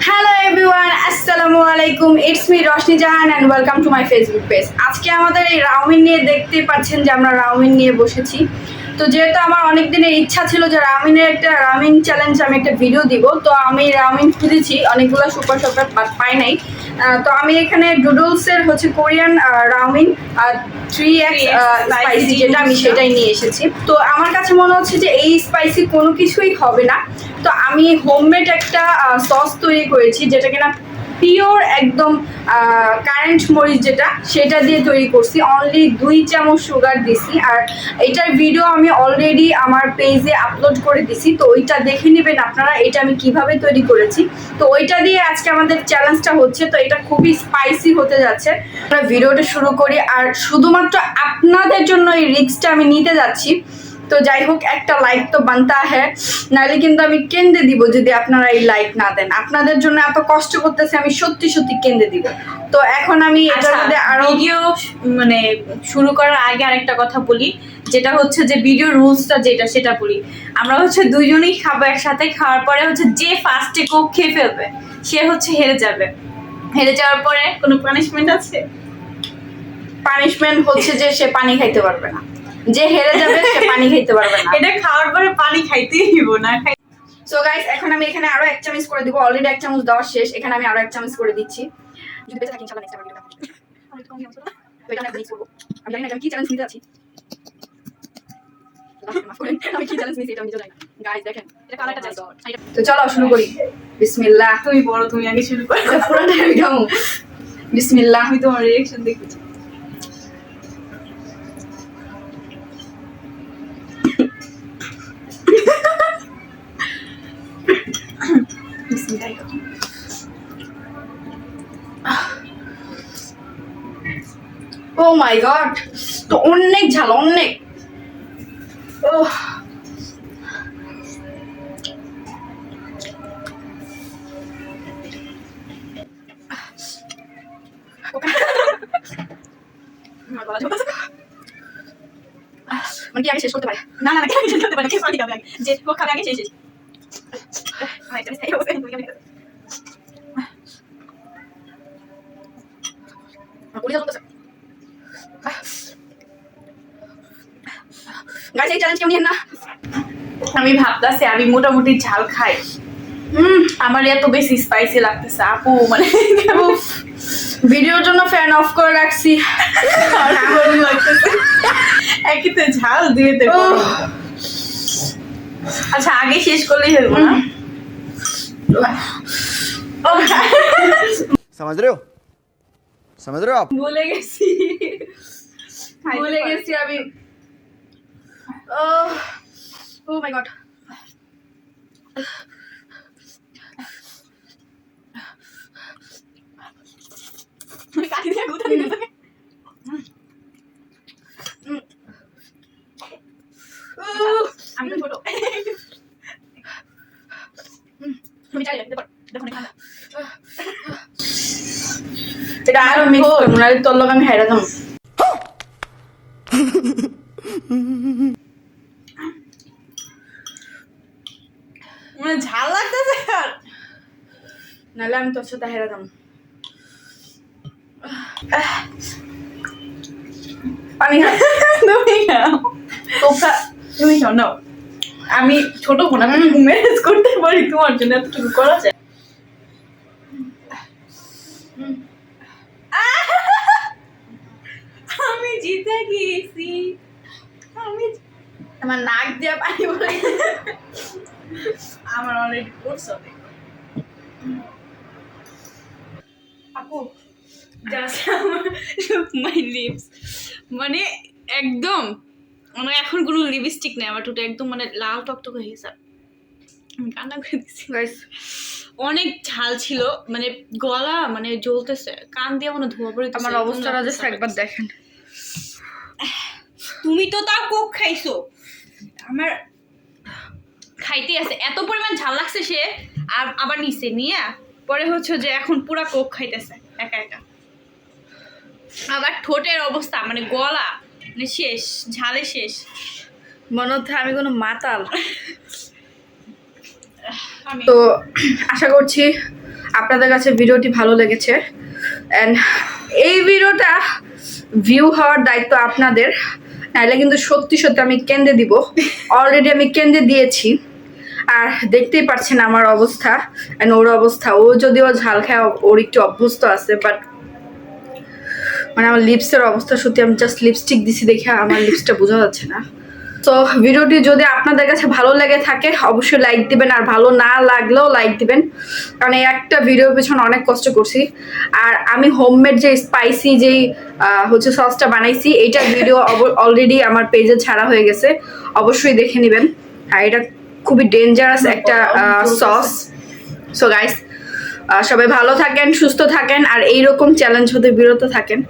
Hello everyone, আসসালামু আলাইকুম। It's me Roshni Jahan and welcome to my Facebook page. আজকে আমাদের এই রাউমিন নিয়ে দেখতেই পাচ্ছেন যে আমরা রাউমিন নিয়ে বসেছি। তো যেহেতু আমার অনেক দিনের ইচ্ছা ছিল যে রাউমিনের একটা রাউমিন চ্যালেঞ্জ আমি একটা ভিডিও দিব, তো আমি রাউমিন খুঁজেছি অনেকগুলো সুপার শপে, বাট পাই নাই। তো আমি এখানে ডুডলসের হচ্ছে কোরিয়ান রাউমিন 3x স্পাইসি যেটা আমি সেটাই নিয়ে এসেছি। তো আমার কাছে মনে হচ্ছে যে এই স্পাইসি কোনো কিছুই হবে না। তো আমি হোমমেড একটা সস তৈরি করেছি যেটা কিনা পিওর একদম কারেন্ট মরিচ যেটা সেটা দিয়ে তৈরি করছি। অনলি 2 চামচ সুগার দিছি, আর এটার ভিডিও আমি অলরেডি আমার পেজে আপলোড করে দিছি, তো ওইটা দেখে নেবেন আপনারা এটা আমি কিভাবে তৈরি করেছি। তো ওইটা দিয়ে আজকে আমাদের চ্যালেঞ্জটা হচ্ছে, তো এটা খুবই স্পাইসি হতে যাচ্ছে। আমরা ভিডিওটা শুরু করি, আর শুধুমাত্র আপনাদের জন্য এই রিস্কটা আমি নিতে যাচ্ছি। তো যাই হোক, একটা লাইক তো বানতা হ্যাঁ, নাহলে কিন্তু আমি কেঁদে দিব যদি আপনারা এই লাইক না দেন। আপনাদের জন্য এত কষ্ট করতেছে, আমি সত্যি সত্যি কেঁদে দিব। তো এখন আমি এটার মধ্যে আরো ভিডিও মানে শুরু করার আগে আরেকটা কথা বলি, যেটা হচ্ছে যে ভিডিও রুলসটা যেটা সেটা বলি। আমরা হচ্ছে দুইজনেই খাবো একসাথে, খাওয়ার পরে হচ্ছে যে ফার্স্টে কোক খেয়ে ফেলবে সে হচ্ছে হেরে যাবে। হেরে যাওয়ার পরে কোনো পানিশমেন্ট আছে? পানিশমেন্ট হচ্ছে যে সে পানি খাইতে পারবে না, যে হেরে যাবে সে পানি খাইতে পারবে না। এটা খাওয়ার পরে পানি খাইতেই দিব না। সো গাইস, এখন আমি এখানে আরো 1 চামচ করে দিব। অলরেডি 1 চামচ দেওয়া শেষ, এখানে আমি আরো 1 চামচ করে দিচ্ছি। যদি বেঁচে থাকি ইনশাআল্লাহ নেক্সট টাইম ভিডিওটা আমি একটু কম দিই। তো এটা আমি মিক্স করব। আমি জানি না আমি কি চ্যালেঞ্জ নিতে যাচ্ছি। আমি কি চ্যালেঞ্জ নিতে এটা আমি জানি না। গাইস দেখেন, এটা কালারটা জাস্ট। তো চলো শুরু করি। বিসমিল্লাহ। তুমি বড়, তুমি আগে শুরু করো। পুরোটা আমি খাবো। বিসমিল্লাহ। আমি তোমার রিঅ্যাকশন দেখতে ও মাই গড, তো অনেক ঝাল, অনেক। ওহ, মানে কি আগে শেষ করতে পারে? না না না, কেন শেষ করতে পারে? কে পার্টি খাবে আগে? যে কোক খাবে আগে সেই শেষ। আমার এটা সেই অবস্থা তুমি কেমন? গাইস, এই চ্যালেঞ্জ কেউ নিয়েন না। আমি ভাবতেছি আমি মোটামুটি ঝাল খাই, আমার এত বেশি স্পাইসি লাগতেছে আপু, মানে ভিডিওর জন্য ফ্যান অফ করে রাখছি। একই তো ঝাল দিয়ে দেবো। আচ্ছা আগে শেষ করলেই হইব না? समझ रहे हो समझ रहे हो आप ভুলে গেছি, ভুলে গেছি আমি। ও মাই গড, কাটি দিয়ে গুতা দিতে থাকে। আমি তো ছোট, তুমি চাই দিতে পারো। দেখো না, এটা আরো মিক্স করব, নাহলে তোর লোক আমি হাইরা যাবো। মানে ঝাল লাগতেছে আর নাহলে আমি তোর সাথে হাইরা যাবো। পানি খা। তুমি খাও, তোকা তুমি খাও নাও। আমি ছোট বোন, আমি ম্যানেজ করতে পারি, তোমার জন্য এতটুকু করা যায়। আমি জিতে গিয়েছি, আমি আমার নাক দিয়ে পানি বলে আমার অলরেডি কোর্স হবে। আপু জাস্ট মাই লিপস, মানে একদম মানে এখন কোনো লিপস্টিক নেই, আমার ঠোঁটে একদম মানে লাল টকটক হয়ে গেছে। আমি কান্না করে দিচ্ছি। গাইস, অনেক ঝাল ছিল, মানে গলা মানে জ্বলতেছে, কান দিয়ে মনে ধোয়া পড়ে। আমার অবস্থাটা জাস্ট একবার দেখেন। তুমি তো তাও কোক খাইছো, আমার খাইতে আছে এত পরিমাণ ঝাল লাগছে সে, আর আবার নিচে নিয়ে পরে হচ্ছে যে এখন পুরা কোক খাইতেছে একা একা। আমার ঠোঁটের অবস্থা মানে গলা মানে শেষ, ঝালে শেষ। মনে হচ্ছে আমি কোনো মাতাল। আমি তো আশা করছি আপনাদের কাছে ভিডিওটি ভালো লেগেছে অ্যান্ড এই ভিডিওটা ভিউ হওয়ার দায়িত্ব আপনাদের, নাহলে কিন্তু সত্যি সত্যি আমি কেন্দ্রে দিব। অলরেডি আমি কেন্দ্রে দিয়েছি, আর দেখতেই পাচ্ছেন আমার অবস্থা অ্যান্ড ওর অবস্থা। ও যদিও ঝাল খায়, ওর একটু অভ্যস্ত আছে, বাট মানে আমার লিপসের অবস্থা সত্যি, আমি জাস্ট লিপস্টিক দিছি দেখে আমার লিপসটা বোঝা যাচ্ছে না। তো ভিডিওটি যদি আপনাদের কাছে ভালো লেগে থাকে অবশ্যই লাইক দিবেন, আর ভালো না লাগলেও লাইক দিবেন, কারণ এই একটা ভিডিওর পেছনে অনেক কষ্ট করছি। আর আমি হোমমেড যে স্পাইসি যেই হচ্ছে সসটা বানাইছি, এইটা ভিডিও অলরেডি আমার পেজে ছাড়া হয়ে গেছে, অবশ্যই দেখে নেবেন। আর এটা খুবই ডেঞ্জারাস একটা সস। সো গাইস, সবাই ভালো থাকেন, সুস্থ থাকেন, আর এইরকম চ্যালেঞ্জ হতে বিরত থাকেন।